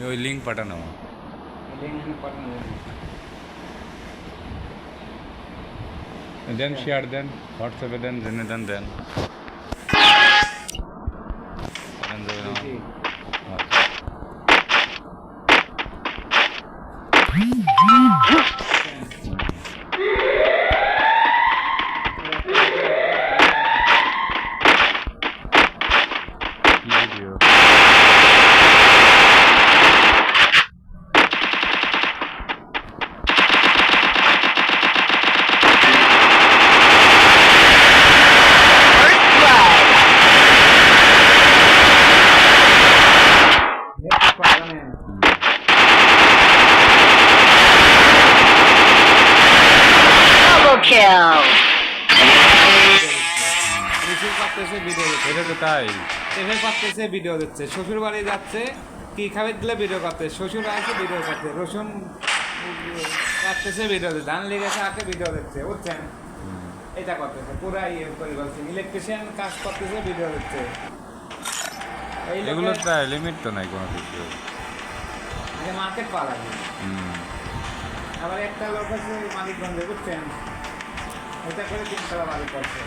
ওই লিঙ্ক পাঠানো, দেন শেয়ার দেন, হোয়াটসঅ্যাপে দেন, জেনে দেন দেন ভিডিও। এটা তো তাই, ভিডিও দিচ্ছে, শ্বশুর বাড়ি যাচ্ছে, কি খাবে দিলে ভিডিও করতে, শ্বশুর আছে ভিডিও করতে, রসুন কাটতেছে ভিডিও দিচ্ছে, ধান লেগেছে আগে ভিডিও দিচ্ছে, বুঝছেন? এটা করতেছে পুরাই করে বলছে, ইলেকট্রিশিয়ান কাজ করতেছে ভিডিও দিচ্ছে। এগুলো তাই লিমিট তো নাই কোনো কিছু। মার্কেট পাওয়া লাগে। আবার একটা লোক আছে মানিকগঞ্জে, বুঝছেন, এটা করে 3 তলা বাড়ি করছে।